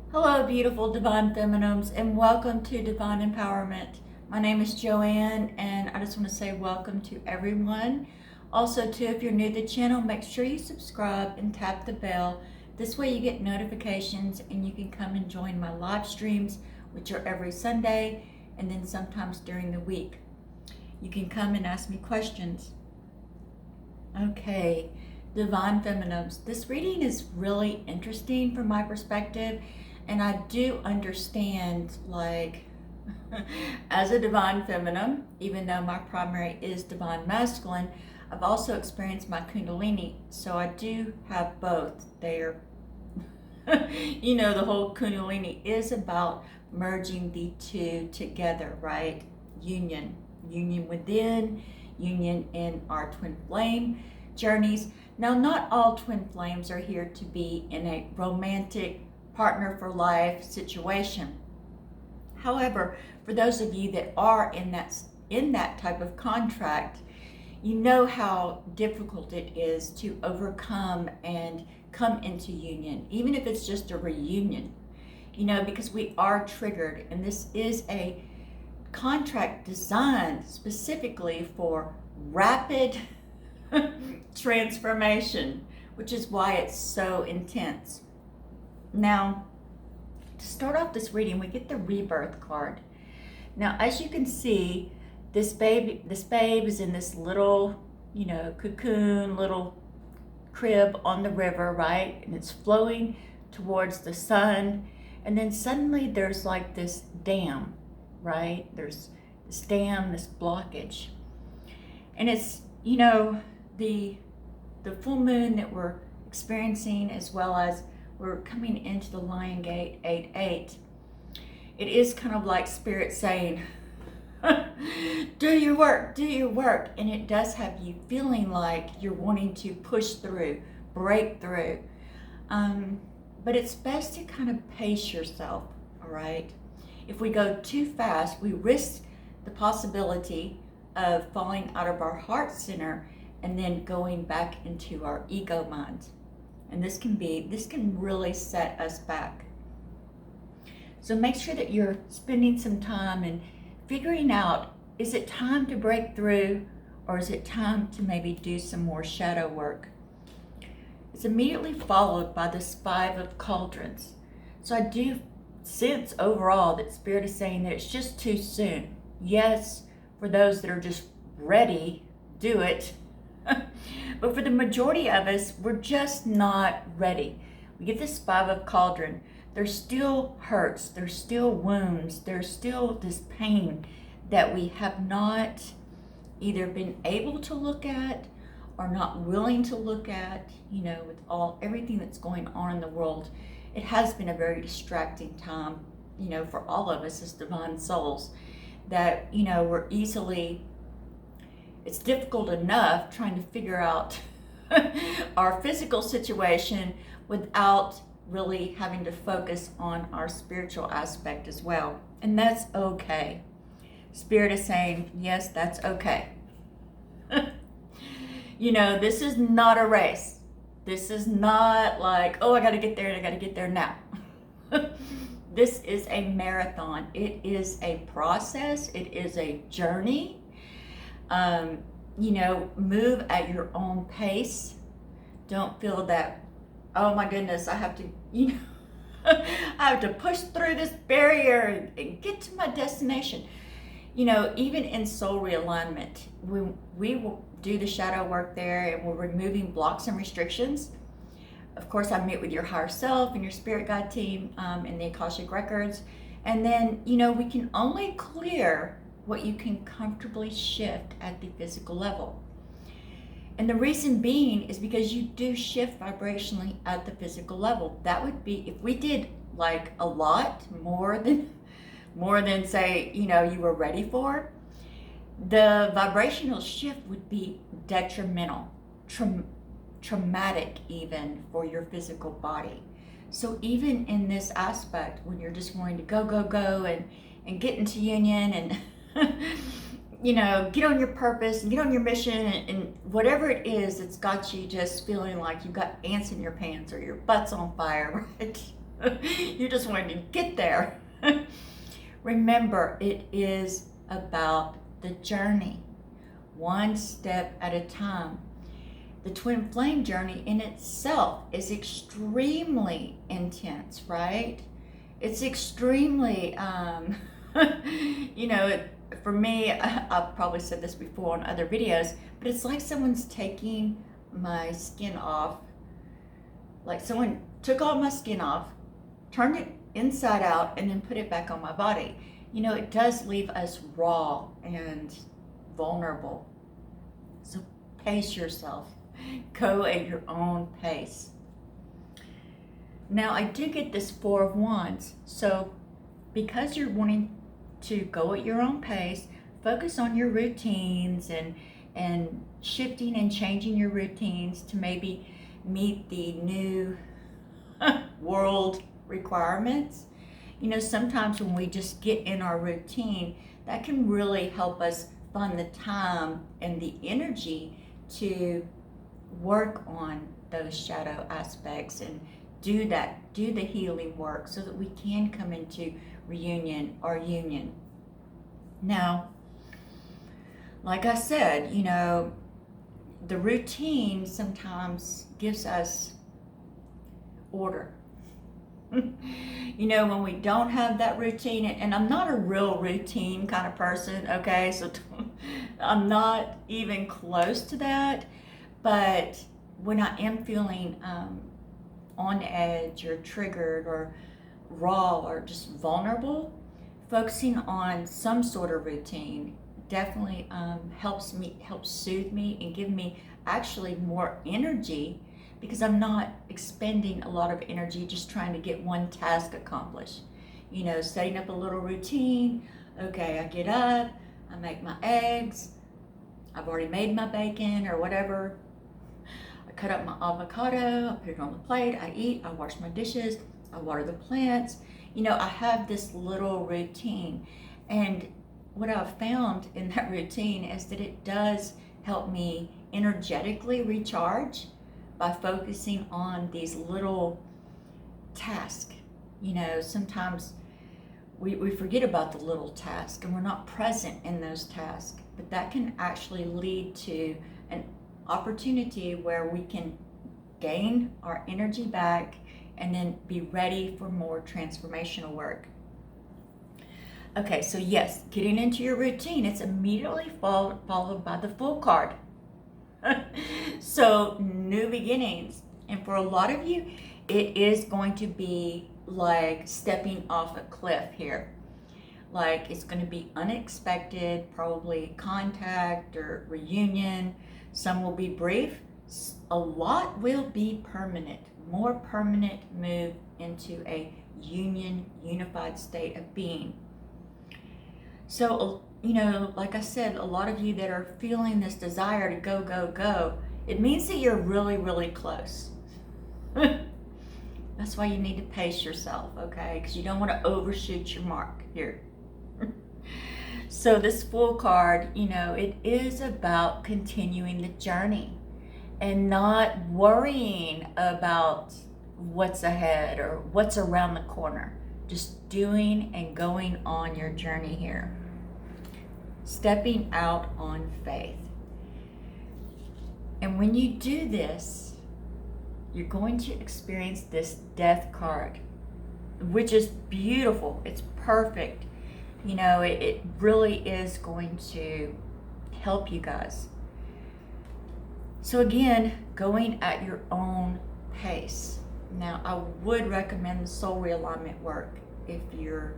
Hello, beautiful Divine Feminines, and welcome to Divine Empowerment. My name is Joanne, and I just want to say welcome to everyone. Also, too, if you're new to the channel, make sure you subscribe and tap the bell. This way you get notifications and you can come and join my live streams, which are every Sunday, and then sometimes during the week. You can come and ask me questions. Okay, Divine Feminines. This reading is really interesting from my perspective. And I do understand, like, as a divine feminine, even though my primary is divine masculine, I've also experienced my kundalini. So I do have both there. The whole kundalini is about merging the two together, right? Union within, union in our twin flame journeys. Now, not all twin flames are here to be in a romantic partner for life situation. However, for those of you that are in that type of contract, you know how difficult it is to overcome and come into union, even if it's just a reunion, because we are triggered, and this is a contract designed specifically for rapid transformation, which is why it's so intense. Now, to start off this reading, we get the Rebirth card. Now, as you can see, this babe is in this little, cocoon, little crib on the river, right? And it's flowing towards the sun. And then suddenly there's like this dam, right? There's this dam, this blockage. And it's, the full moon that we're experiencing, as well as we're coming into the Lion Gate 8-8. It is kind of like Spirit saying, do your work, and it does have you feeling like you're wanting to push through, break through. But it's best to kind of pace yourself, all right? If we go too fast, we risk the possibility of falling out of our heart center and then going back into our ego mind. And this can really set us back. So make sure that you're spending some time and figuring out, is it time to break through, or is it time to maybe do some more shadow work? It's immediately followed by this 5 of Cauldrons. So I do sense overall that Spirit is saying that it's just too soon. Yes, for those that are just ready, do it. But for the majority of us, we're just not ready. We get this 5 of Cauldron. There's still hurts, there's still wounds, there's still this pain that we have not either been able to look at or not willing to look at, with everything that's going on in the world. It has been a very distracting time, for all of us as divine souls, that, we're easily, it's difficult enough trying to figure out our physical situation without really having to focus on our spiritual aspect as well. And that's okay. Spirit is saying, yes, that's okay. This is not a race. This is not like, oh, I got to get there and I got to get there now. This is a marathon. It is a process. It is a journey. Move at your own pace. Don't feel that, oh my goodness, I have to, I have to push through this barrier and get to my destination. Even in soul realignment, we will do the shadow work there, and we're removing blocks and restrictions. Of course, I meet with your higher self and your spirit guide team in the Akashic records. And then, we can only clear what you can comfortably shift at the physical level. And the reason being is because you do shift vibrationally at the physical level. That would be, if we did like a lot more than say, you were ready for, the vibrational shift would be detrimental, traumatic even for your physical body. So even in this aspect, when you're just wanting to go and get into union and get on your purpose and get on your mission, and whatever it is that's got you just feeling like you've got ants in your pants or your butt's on fire, right? You just wanted to get there. Remember, it is about the journey, one step at a time. The twin flame journey in itself is extremely intense, right? It's extremely, for me, I've probably said this before on other videos, but it's like someone's taking my skin off. Like someone took all my skin off, turned it inside out, and then put it back on my body. It does leave us raw and vulnerable. So pace yourself. Go at your own pace. Now, I do get this Four of Wands. So because you're wanting to go at your own pace, focus on your routines and shifting and changing your routines to maybe meet the new world requirements. Sometimes when we just get in our routine, that can really help us find the time and the energy to work on those shadow aspects and do the healing work so that we can come into reunion or union. Now, like I said, the routine sometimes gives us order. When we don't have that routine, and I'm not a real routine kind of person, okay? So I'm not even close to that. But when I am feeling on edge or triggered or raw or just vulnerable, focusing on some sort of routine definitely helps soothe me and give me actually more energy, because I'm not expending a lot of energy just trying to get one task accomplished. Setting up a little routine. Okay, I get up, I make my eggs, I've already made my bacon or whatever. I cut up my avocado, I put it on the plate, I eat, I wash my dishes, I water the plants. I have this little routine. And what I've found in that routine is that it does help me energetically recharge by focusing on these little tasks. Sometimes we forget about the little task and we're not present in those tasks, but that can actually lead to an opportunity where we can gain our energy back and then be ready for more transformational work. Okay, so yes, getting into your routine, it's immediately followed by the Fool card. So, new beginnings. And for a lot of you, it is going to be like stepping off a cliff here. Like it's going to be unexpected, probably contact or reunion. Some will be brief. A lot will be permanent. More permanent move into a unified state of being. So, like I said, a lot of you that are feeling this desire to go, go, go, it means that you're really, really close. That's why you need to pace yourself, okay? Because you don't want to overshoot your mark here. So this Fool card, it is about continuing the journey and not worrying about what's ahead or what's around the corner. Just doing and going on your journey here. Stepping out on faith. And when you do this, you're going to experience this Death card, which is beautiful. It's perfect. It really is going to help you guys. So again, going at your own pace. Now, I would recommend the soul realignment work if you're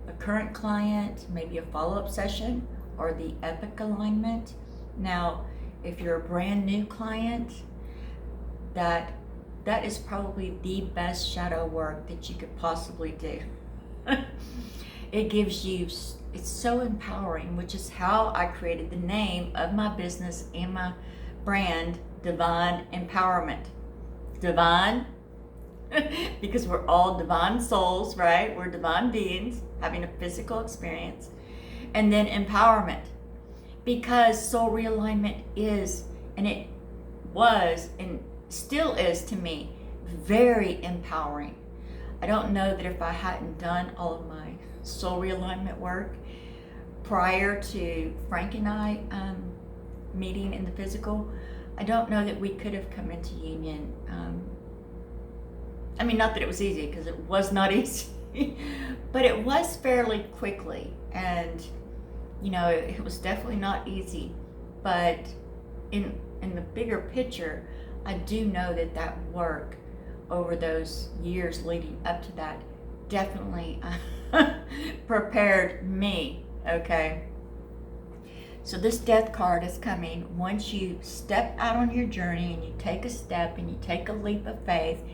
a current client, maybe a follow-up session, or the epic alignment. Now, if you're a brand new client, that is probably the best shadow work that you could possibly do. It gives you, it's so empowering, which is how I created the name of my business and my brand, Divine Empowerment. Divine, because we're all divine souls, right? We're divine beings having a physical experience. And then empowerment, because soul realignment is, and it was, and still is to me, very empowering. I don't know that if I hadn't done all of my soul realignment work prior to Frank and I meeting in the physical, I don't know that we could have come into union. I mean, not that it was easy, because it was not easy, but it was fairly quickly. And, you know, it was definitely not easy. But in the bigger picture, I do know that that work over those years leading up to that definitely prepared me, okay? So this death card is coming once you step out on your journey and you take a step and you take a leap of faith.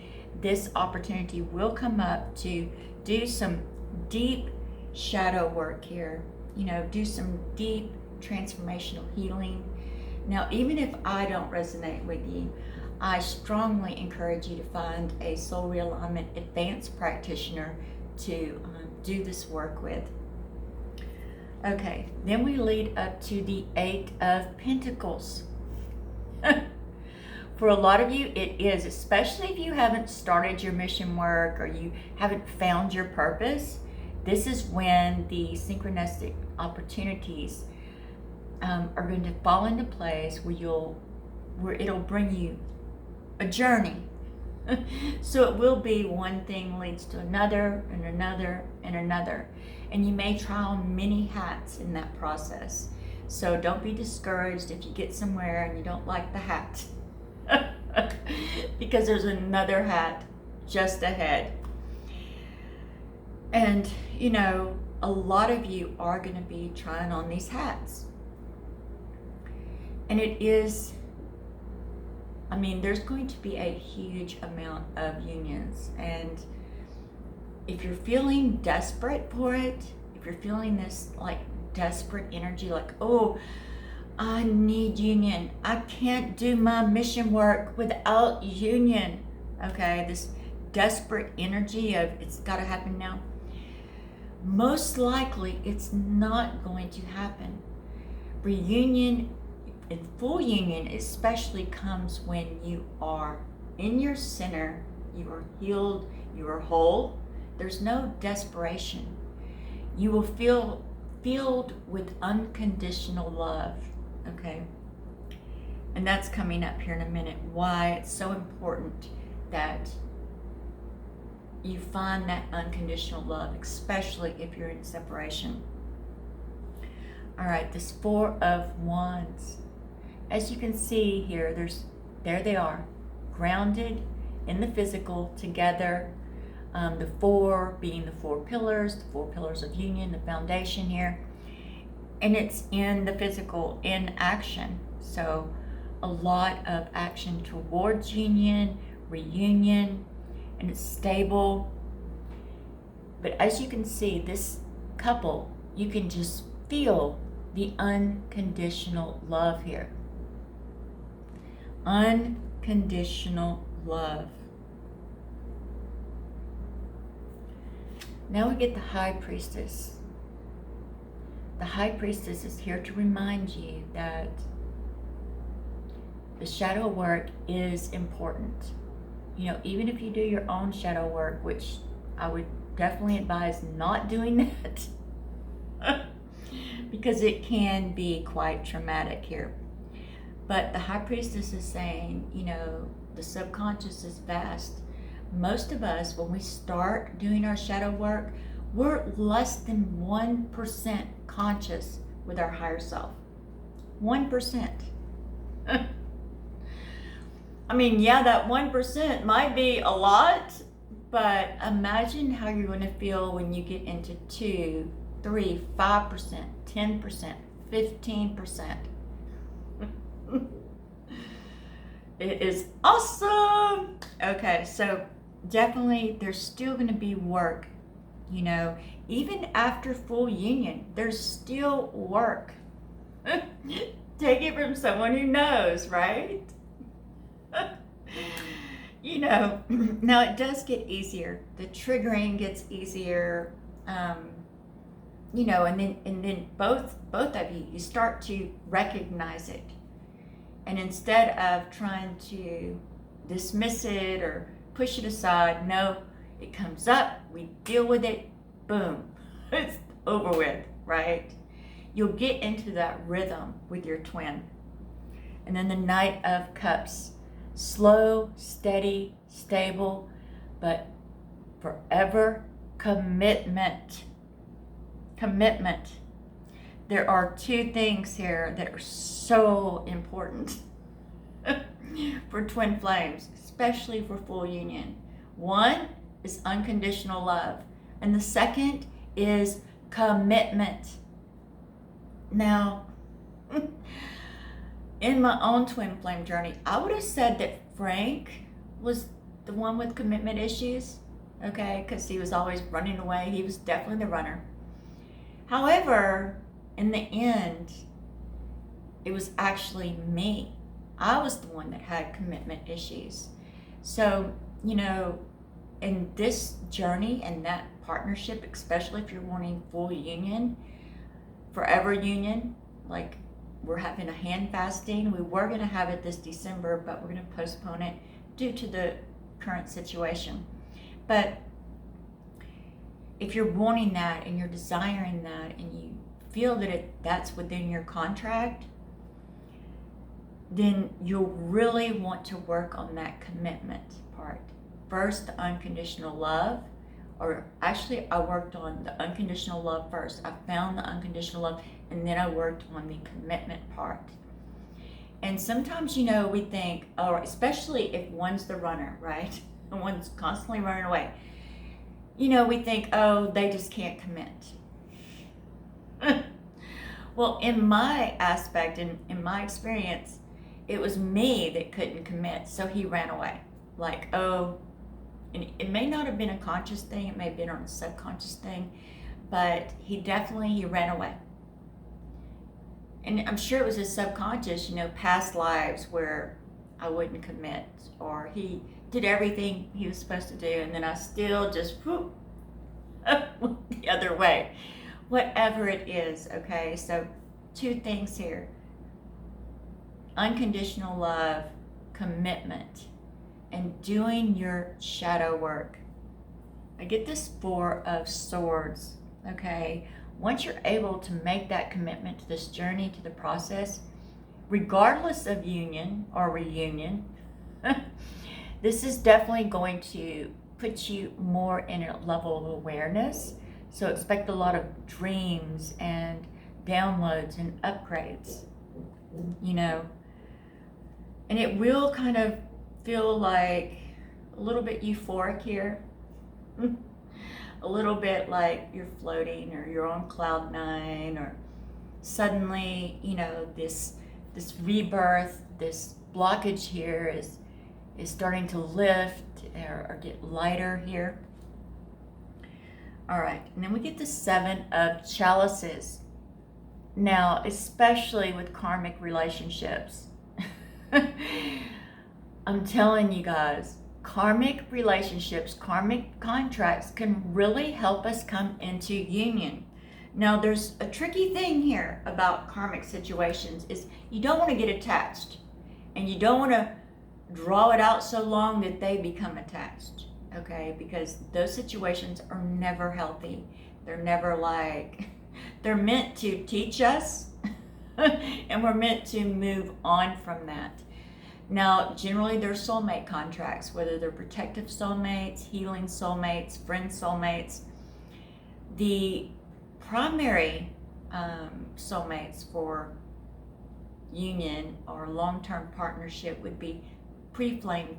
This opportunity will come up to do some deep shadow work here, you know, do some deep transformational healing. Now, even if I don't resonate with you, I strongly encourage you to find a soul realignment advanced practitioner to do this work with. Okay, then we lead up to the Eight of Pentacles. For a lot of you, it is, especially if you haven't started your mission work or you haven't found your purpose. This is when the synchronistic opportunities are going to fall into place where it'll bring you a journey. So it will be one thing leads to another and another and another. And you may try on many hats in that process. So don't be discouraged if you get somewhere and you don't like the hat. Because there's another hat just ahead. And, you know, a lot of you are going to be trying on these hats. And it is, I mean, there's going to be a huge amount of unions. And if you're feeling desperate for it, if you're feeling this like desperate energy, like, oh, I need union. I can't do my mission work without union. Okay, this desperate energy of it's got to happen now. Most likely, it's not going to happen. Reunion and full union especially comes when you are in your center, you are healed, you are whole. There's no desperation. You will feel filled with unconditional love. Okay, and that's coming up here in a minute, why it's so important that you find that unconditional love, especially if you're in separation. All right, this Four of Wands. As you can see here, there they are, grounded in the physical together. The four being the four pillars of union, the foundation here. And it's in the physical, in action. So a lot of action towards union, reunion, and it's stable. But as you can see, this couple, you can just feel the unconditional love here. Unconditional love. Now we get the High Priestess. The High Priestess is here to remind you that the shadow work is important. You know, even if you do your own shadow work, which I would definitely advise not doing that, because it can be quite traumatic here. But the High Priestess is saying, you know, the subconscious is vast. Most of us, when we start doing our shadow work, we're less than 1% conscious with our higher self. 1%. I mean, yeah, that 1% might be a lot, but imagine how you're going to feel when you get into 2, 3, 5%, 10%, 15%. It is awesome. Okay, so definitely there's still going to be work. You know, even after full union, there's still work. Take it from someone who knows, right? You know, now it does get easier. The triggering gets easier. You know, and then both of you start to recognize it. And instead of trying to dismiss it or push it aside, no, It comes up, we deal with it, boom, it's over with, right? You'll get into that rhythm with your twin. And then the Knight of Cups, slow, steady, stable, but forever commitment. Commitment. There are two things here that are so important for twin flames, especially for full union. One is unconditional love, and the second is commitment. Now, in my own twin flame journey, I would have said that Frank was the one with commitment issues, okay, because he was always running away. He was definitely the runner. However, in the end, it was actually me. I was the one that had commitment issues. So, you know, in this journey and that partnership, especially if you're wanting full union, forever union, like we're having a hand fasting. We were going to have it this December, but we're going to postpone it due to the current situation. But if you're wanting that and you're desiring that and you feel that that's within your contract, then you'll really want to work on that commitment part. First, the unconditional love, or actually I worked on the unconditional love first. I found the unconditional love and then I worked on the commitment part. And sometimes, you know, we think, oh, especially if one's the runner, right? And one's constantly running away. You know, we think, oh, they just can't commit. Well, in my aspect, in my experience, it was me that couldn't commit, so he ran away. Like, oh, and it may not have been a conscious thing, it may have been on a subconscious thing, but he ran away. And I'm sure it was his subconscious, you know, past lives where I wouldn't commit, or he did everything he was supposed to do, and then I still just whoop, the other way. Whatever it is, okay? So two things here. Unconditional love, commitment, and doing your shadow work. I get this Four of Swords, okay? Once you're able to make that commitment to this journey, to the process, regardless of union or reunion, this is definitely going to put you more in a level of awareness. So expect a lot of dreams and downloads and upgrades, you know. And it will kind of feel like a little bit euphoric here. A little bit like you're floating or you're on cloud nine, or suddenly, you know, this rebirth, this blockage here is starting to lift or get lighter here. All right, and then we get the Seven of Chalices. Now, especially with karmic relationships, I'm telling you guys, karmic relationships, karmic contracts can really help us come into union. Now, there's a tricky thing here about karmic situations is you don't want to get attached, and you don't want to draw it out so long that they become attached, okay? Because those situations are never healthy. They're never like, they're meant to teach us and we're meant to move on from that. Now, generally they're soulmate contracts, whether they're protective soulmates, healing soulmates, friend soulmates. The primary soulmates for union or long-term partnership would be pre-flame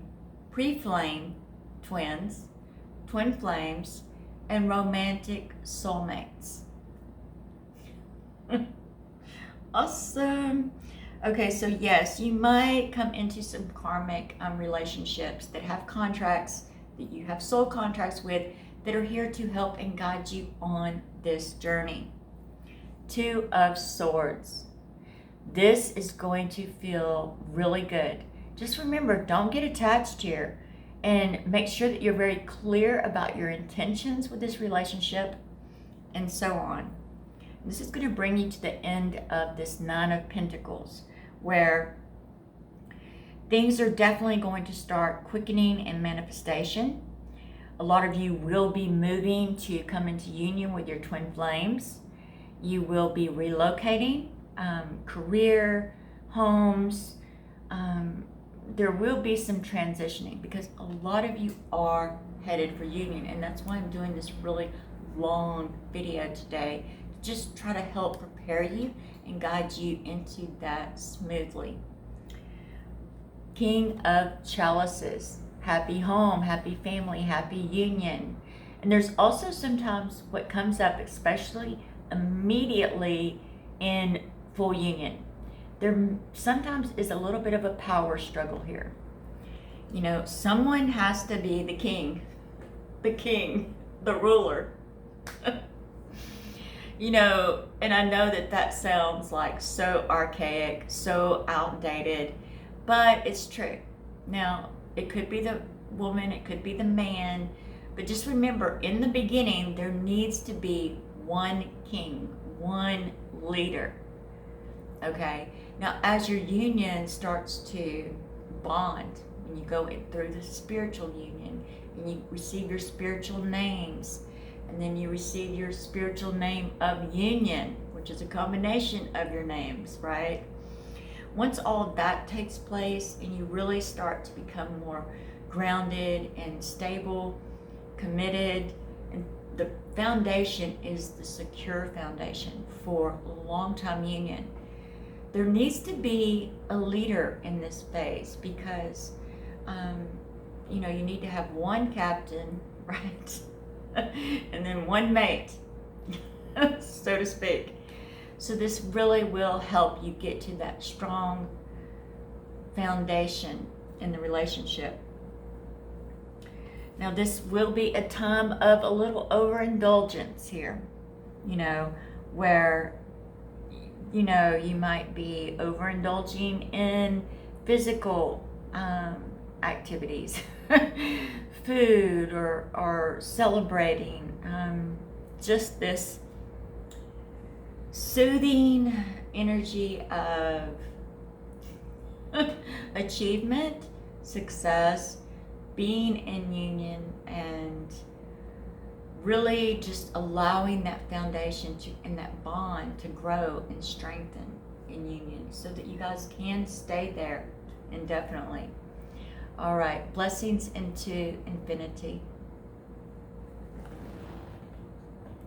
twins, twin flames, and romantic soulmates. Awesome. Okay, so yes, you might come into some karmic relationships that have contracts, that you have soul contracts with, that are here to help and guide you on this journey. Two of Swords. This is going to feel really good. Just remember, don't get attached here, and make sure that you're very clear about your intentions with this relationship, and so on. This is going to bring you to the end of this Nine of Pentacles, where things are definitely going to start quickening and manifestation. A lot of you will be moving to come into union with your twin flames. You will be relocating, career, homes. There will be some transitioning because a lot of you are headed for union, and that's why I'm doing this really long video today, to just try to help prepare you and guide you into that smoothly. King of Chalices, happy home, happy family, happy union. And there's also sometimes what comes up, especially immediately in full union. There sometimes is a little bit of a power struggle here. You know, someone has to be the king, the ruler. You know, and I know that that sounds like so archaic, so outdated, but it's true. Now, it could be the woman, it could be the man, but just remember, in the beginning, there needs to be one king, one leader. Okay? Now, as your union starts to bond, when you go through the spiritual union, and you receive your spiritual names, and then you receive your spiritual name of union, which is a combination of your names, right? Once all that takes place and you really start to become more grounded and stable, committed, and the foundation is the secure foundation for long-time union. There needs to be a leader in this phase because, you know, you need to have one captain, right? And then one mate, so to speak. So this really will help you get to that strong foundation in the relationship. Now, this will be a time of a little overindulgence here, you know, where, you know, you might be overindulging in physical activities, food, or celebrating, just this soothing energy of achievement, success, being in union, and really just allowing that foundation to, and that bond to grow and strengthen in union so that you guys can stay there indefinitely. All right, blessings into infinity.